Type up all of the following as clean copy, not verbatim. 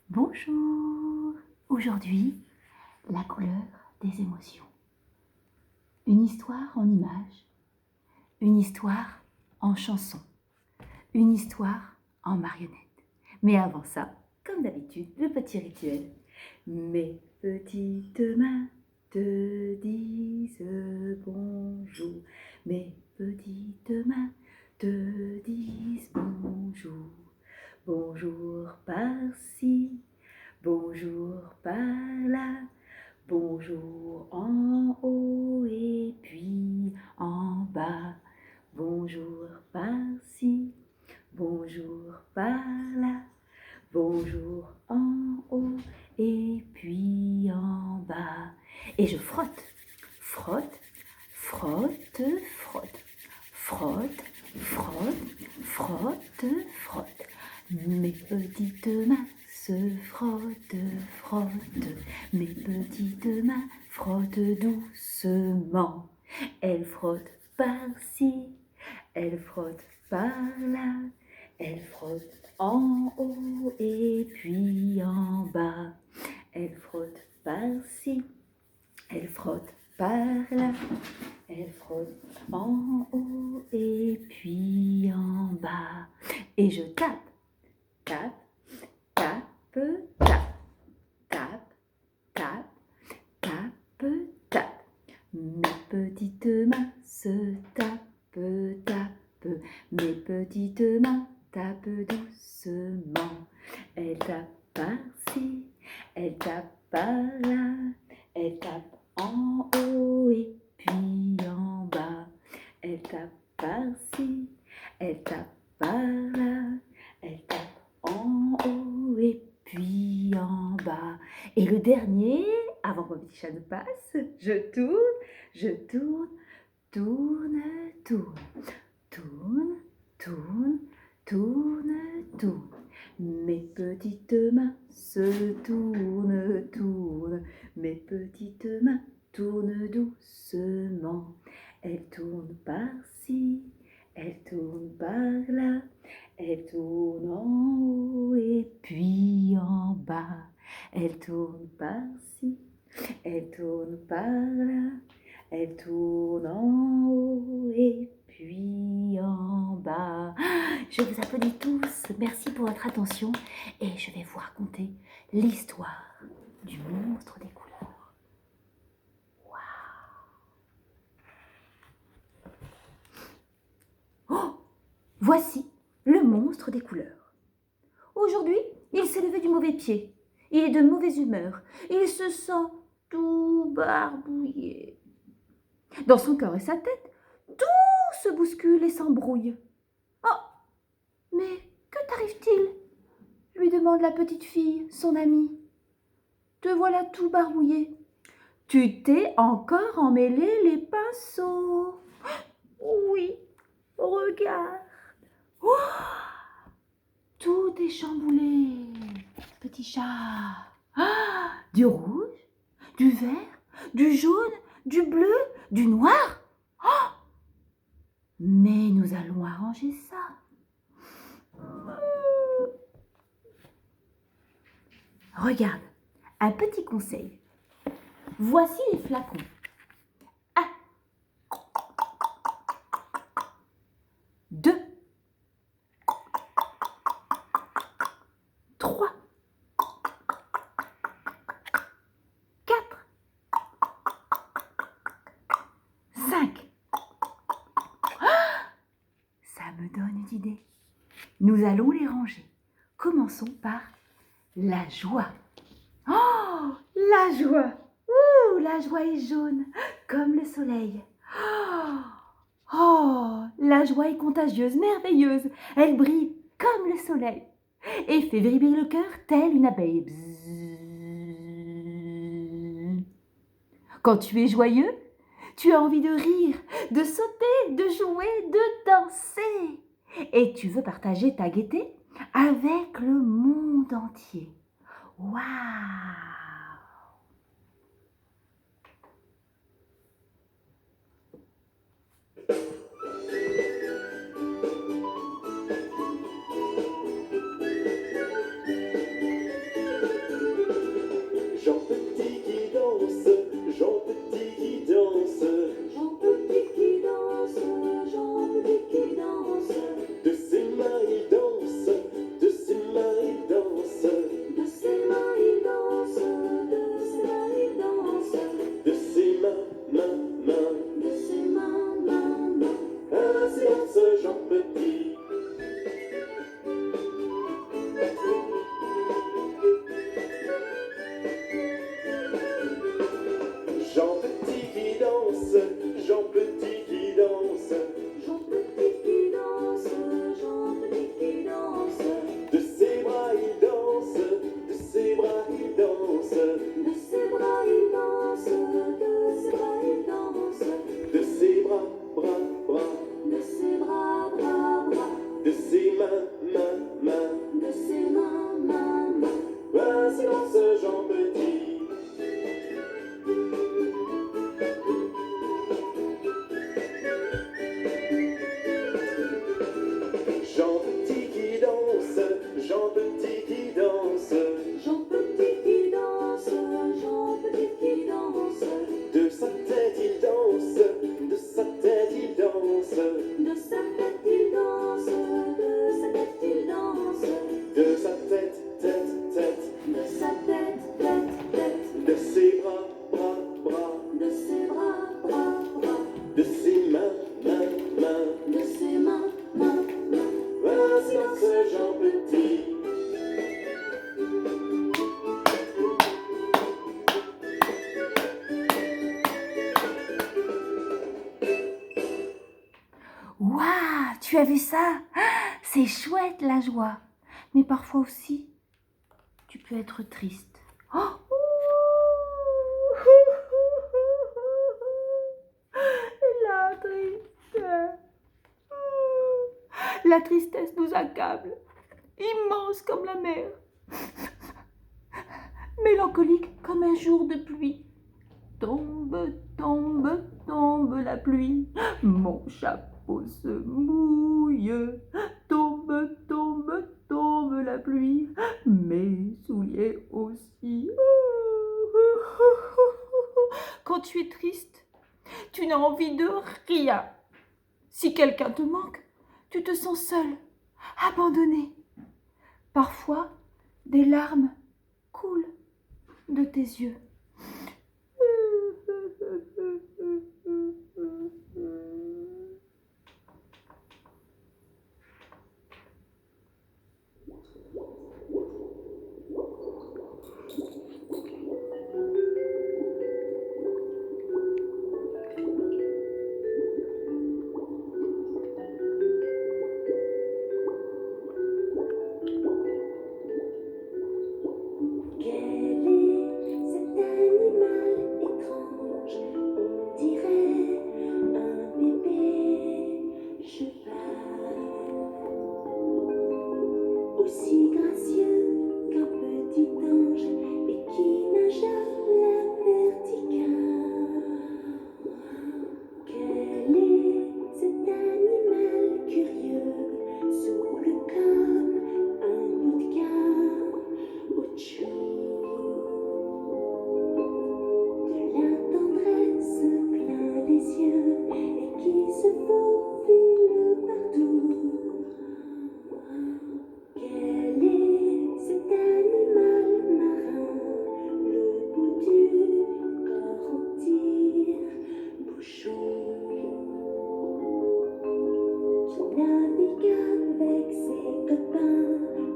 Bonjour. Aujourd'hui, la couleur des émotions. Une histoire en images, une histoire en chanson, une histoire en marionnette. Mais avant ça, comme d'habitude, le petit rituel. Mes petites mains te disent bonjour. Mes petites mains te disent bonjour. Bonjour par-ci, bonjour par-là, bonjour en haut et puis en bas. Bonjour par-ci, bonjour par-là, bonjour en haut et puis en bas. Et je frotte, frotte, frotte, frotte, frotte, frotte, frotte, frotte. Mes petites mains se frottent, frottent. Mes petites mains frottent doucement. Elles frottent par-ci, elles frottent par-là. Elles frottent en haut et puis en bas. Elles frottent par-ci, elles frottent par-là. Elles frottent en haut et puis en bas. Et je tape, tape, tape, tape, tape, tape, tape, tape. Mes petites mains se tapent, tapent. Mes petites mains tapent doucement. Elles tapent par-ci, elles tapent par-là. Elles tapent en haut et puis en bas. Elles tapent par-ci, elles tapent par-là. Elles tapent en haut et puis en bas. Et le dernier, avant que mon petit chat ne passe, je tourne, tourne, tourne, tourne, tourne, tourne, tourne. Mes petites mains se tournent, tournent. Mes petites mains tournent doucement. Elles tournent par-ci, elles tournent par-là. Elles tournent en haut et puis en bas. Elles tournent par-ci, elles tournent par-là. Elles tournent en haut et puis en bas. Je vous applaudis tous. Merci pour votre attention. Et je vais vous raconter l'histoire du monstre des couleurs. Waouh! Oh! Voici le monstre des couleurs. Aujourd'hui, il s'est levé du mauvais pied. Il est de mauvaise humeur. Il se sent tout barbouillé. Dans son cœur et sa tête, tout se bouscule et s'embrouille. Oh! Mais que t'arrive-t-il? Lui demande la petite fille, son amie. Te voilà tout barbouillé. Tu t'es encore emmêlé les pinceaux. Oui, regarde. Oh! Tout est chamboulé, petit chat. Ah, du rouge, du vert, du jaune, du bleu, du noir. Oh! Mais nous allons arranger ça. Regarde, un petit conseil. Voici les flacons. 1, 2, 3, 4, 5. Ça me donne une idée. Nous allons les ranger. Commençons par la joie. Oh, la joie! Ouh, la joie est jaune, comme le soleil. Oh, la joie est contagieuse, merveilleuse. Elle brille comme le soleil et fait vibrer le cœur telle une abeille. Bzzz. Quand tu es joyeux, tu as envie de rire, de sauter, de jouer, de danser. Et tu veux partager ta gaieté avec le monde entier. Waouh! silence, Jean Petit. Jean Petit qui danse, Jean Petit qui danse. Jean Petit qui danse, Jean Petit qui danse. De sa tête il danse, de sa tête il danse. De sa tête il danse, de sa tête il danse. De sa tête, tête, tête. De sa tête, tête, tête. De ses bras, bras, bras. De ses bras, bras, bras. De ses mains, mains, mains. De ses mains, mains, mains. Un silence, Jean Petit. Waouh, tu as vu ça? C'est chouette la joie. Mais parfois aussi, tu peux être triste. Oh la tristesse. La tristesse nous accable, immense comme la mer, mélancolique comme un jour de pluie. Tombe, tombe, tombe la pluie, mon chapeau se mouille. Tombe, tombe, tombe la pluie, mes souliers aussi. Quand tu es triste, tu n'as envie de rien. Si quelqu'un te manque, tu te sens seul, abandonné. Parfois, des larmes coulent de tes yeux. Aussi gracieux qu'un petit ange et qui nage à la verticale. Quel est cet animal curieux, souple comme un bout de caoutchouc? De la tendresse plein les yeux et qui se faufile partout. Quel est cet animal marin, le bout du corps en tire-bouchon, qui navigue avec ses copains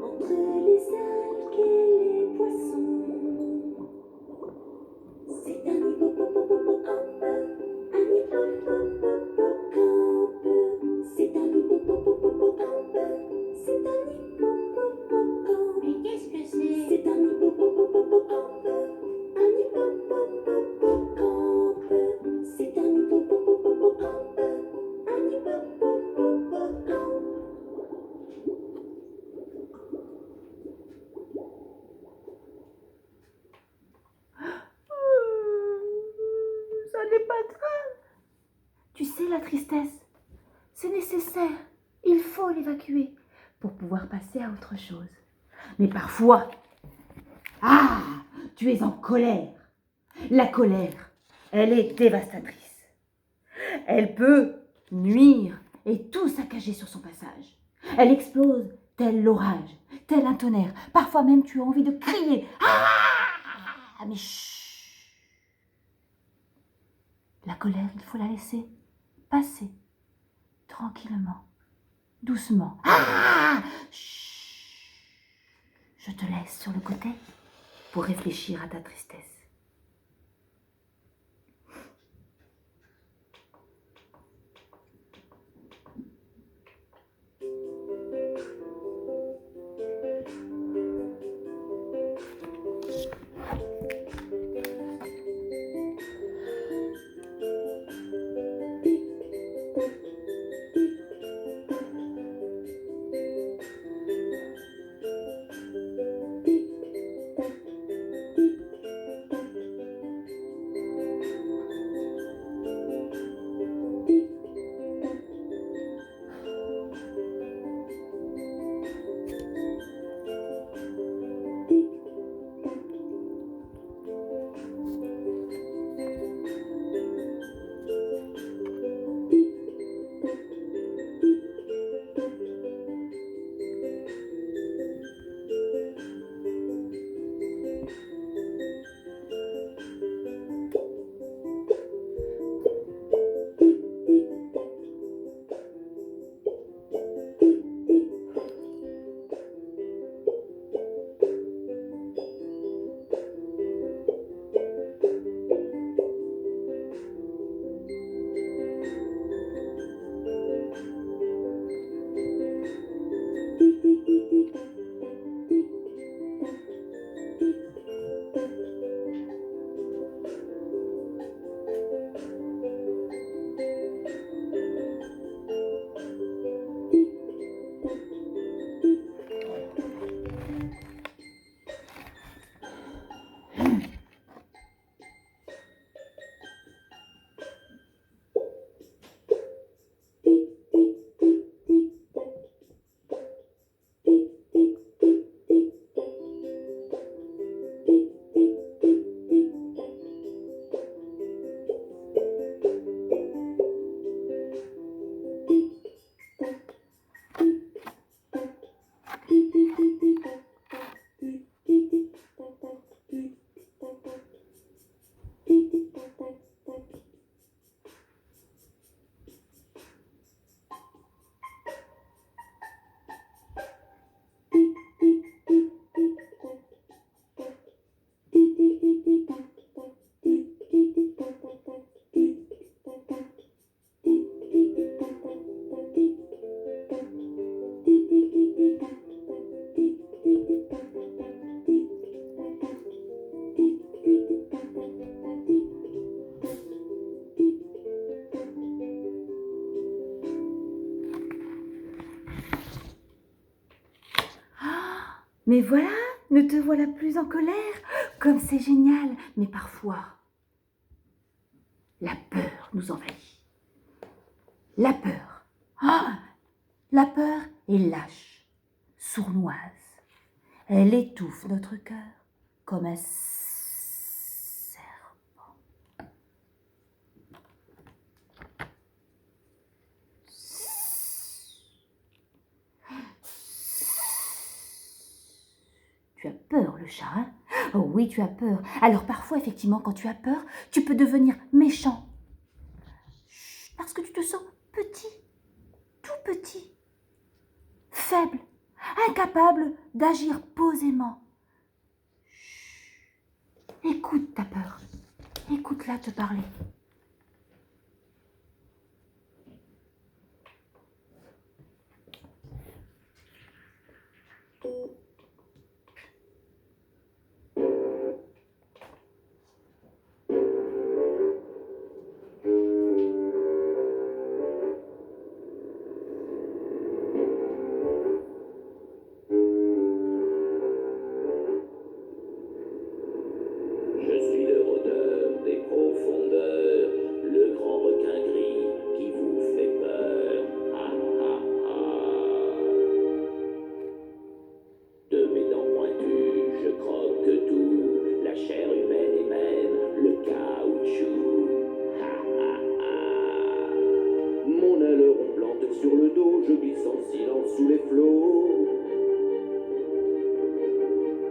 entre les algues et les poissons? C'est un hippopotame, un hippopotame. C'est un hippopotame, c'est un hippopotame. Mais qu'est-ce que c'est? C'est un hippopotame, un hippopotame. C'est un hippopotame, un hippopotame. Ça n'est pas grave. Tu sais, la tristesse, c'est nécessaire. Il faut l'évacuer pour pouvoir passer à autre chose. Mais parfois, tu es en colère. La colère, elle est dévastatrice. Elle peut nuire et tout saccager sur son passage. Elle explose tel l'orage, tel un tonnerre. Parfois même, tu as envie de crier. Ah, mais chut. La colère, il faut la laisser passer tranquillement, doucement. Chut. Je te laisse sur le côté pour réfléchir à ta tristesse. Mais voilà, ne te voilà plus en colère, comme c'est génial. Mais parfois, la peur nous envahit. La peur. Ah, la peur est lâche, sournoise. Elle étouffe notre cœur comme un serpent. Tu as peur, le chat, hein? Oh oui, tu as peur. Alors parfois, effectivement, quand tu as peur, tu peux devenir méchant. Chut, parce que tu te sens petit, tout petit, faible, incapable d'agir posément. Chut. Écoute ta peur. Écoute-la te parler. Je suis le rôdeur des profondeurs, le grand requin gris qui vous fait peur. Ah, ah, ah. De mes dents pointues, je croque tout, la chair humaine et même le caoutchouc. Ah, ah, ah. Mon aileron plante sur le dos, je glisse en silence sous les flots.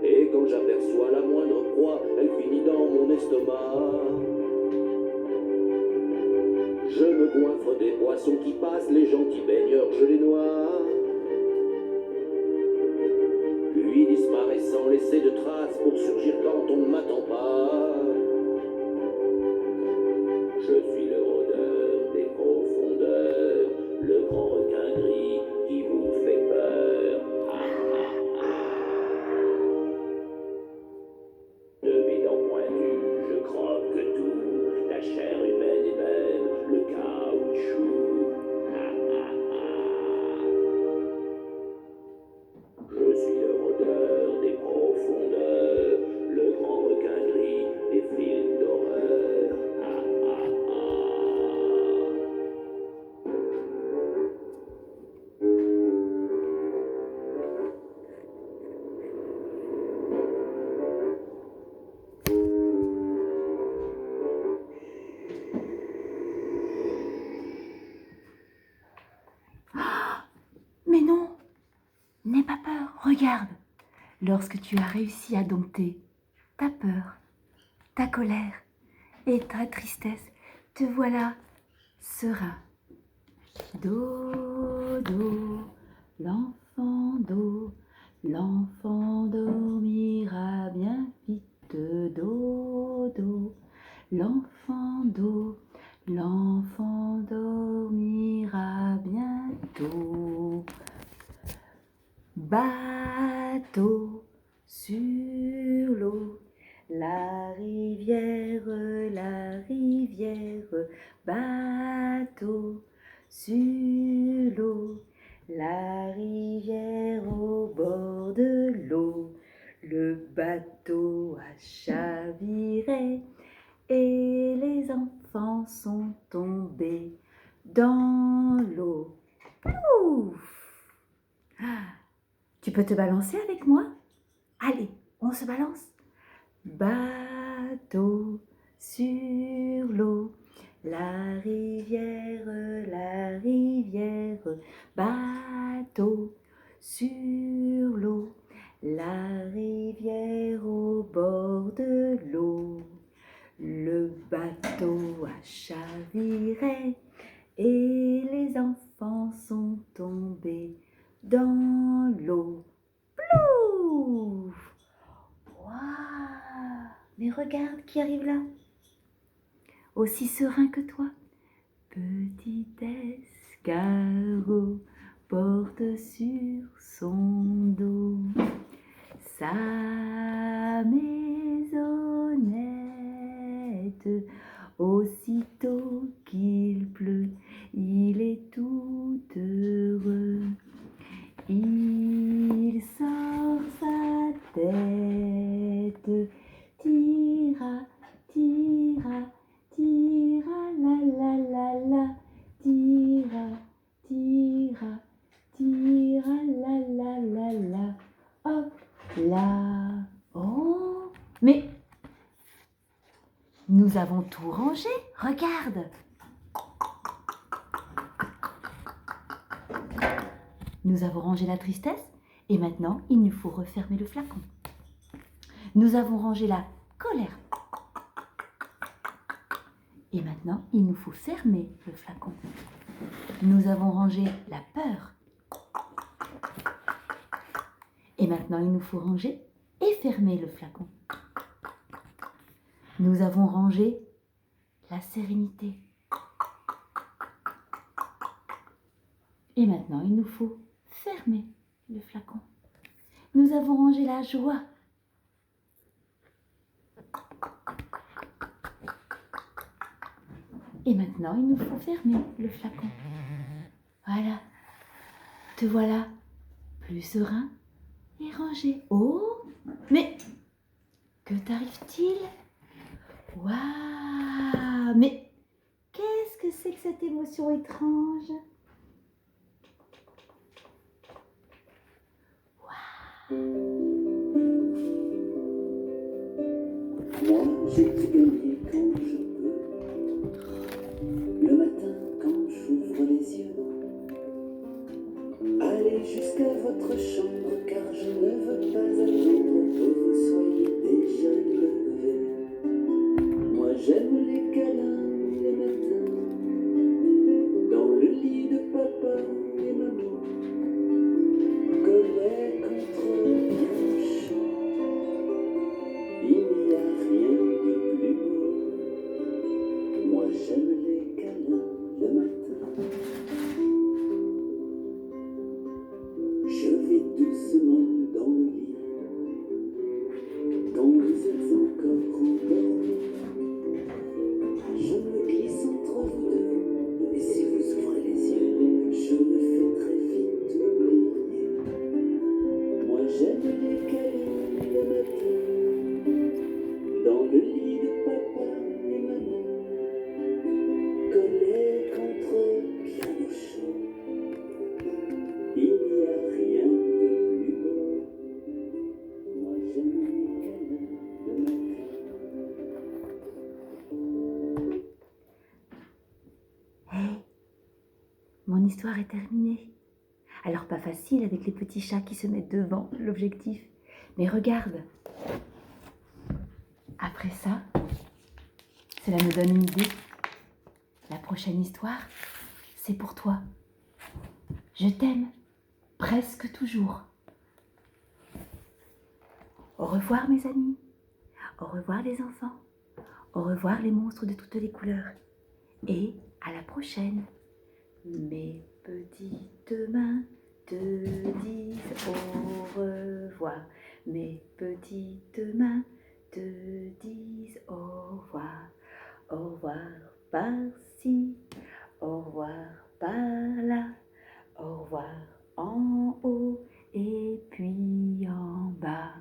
Et quand j'aperçois la moindre proie, elle finit dans mon estomac. Je me goinfre des poissons qui passent, les gentils baigneurs, je les noie. Puis disparaissent sans laisser de traces pour surgir quand on ne m'attend pas. Je suis le rôdeur des profondeurs, le grand requin gris qui vous fait peur. Ah, ah, ah. De mes dents pointues, je croque tout, la chair humaine et même le caoutchouc. Ah, ah, ah. Je suis le rôdeur des profondeurs, le grand requin gris des films d'horreur. Ah, ah, ah. Mais non, n'aie pas peur, regarde. Lorsque tu as réussi à dompter ta peur, ta colère et ta tristesse, te voilà serein. Dodo, l'enfant dormira bien vite. Dodo, l'enfant dormira bientôt. Bateau sur l'eau, la rivière, bateau sur l'eau, la rivière au bord de l'eau. Le bateau a chaviré et les enfants sont tombés dans l'eau. Ouf! Ah, tu peux te balancer avec moi? Allez, on se balance. Bateau sur l'eau, la rivière, bateau sur l'eau, la rivière au bord de l'eau. Le bateau a chaviré et les enfants sont tombés dans l'eau. Plouf! Waouh! Mais regarde qui arrive là, aussi serein que toi. Petit escargot porte sur son dos sa maisonnette. Aussitôt qu'il pleut, il est tout heureux. Il sort sa tête. Tira, tira, tira, la, tira, tira, tira, la, hop là. Oh, mais nous avons tout rangé, regarde. Nous avons rangé la tristesse et maintenant il nous faut refermer le flacon. Nous avons rangé la colère. Et maintenant il nous faut fermer le flacon. Nous avons rangé la peur. Et maintenant il nous faut ranger et fermer le flacon. Nous avons rangé la sérénité. Et maintenant il nous faut fermer le flacon. Nous avons rangé la joie. Et maintenant, il nous faut fermer le flacon. Voilà. Te voilà plus serein et rangé. Oh, mais que t'arrive-t-il? Waouh, mais qu'est-ce que c'est que cette émotion étrange? Moi, j'ai tout gagné quand je peux. Le matin, quand j'ouvre les yeux. Allez jusqu'à votre chambre, car je ne veux pas attendre que vous soyez déjà levé. Moi, j'aime les câlins le matin, dans le lit de papa et maman, collés contre bien chaud. Il n'y a rien de plus beau. Moi j'aime les câlins le matin. Je vais doucement dans le lit. Quand vous êtes encore endormis, je me glisse entre vous deux. Et si vous ouvrez les yeux, je me fais très vite oublier. Moi j'aime les câlins le matin, dans le lit de papa et maman, collés contre bien au chaud. Il n'y a rien de plus beau. Moi j'aime les câlins le matin. Hey, mon histoire est terminée. Alors pas facile avec les petits chats qui se mettent devant l'objectif. Mais regarde. Après ça, cela me donne une idée. La prochaine histoire, c'est pour toi. Je t'aime presque toujours. Au revoir mes amis. Au revoir les enfants. Au revoir les monstres de toutes les couleurs. Et à la prochaine. Mes petites mains te disent au revoir. Mes petites mains te disent au revoir. Au revoir par-ci, au revoir par-là, au revoir en haut et puis en bas.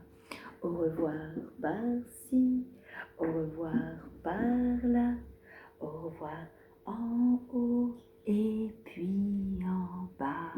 Au revoir par-ci, au revoir par-là, au revoir en haut et puis en bas.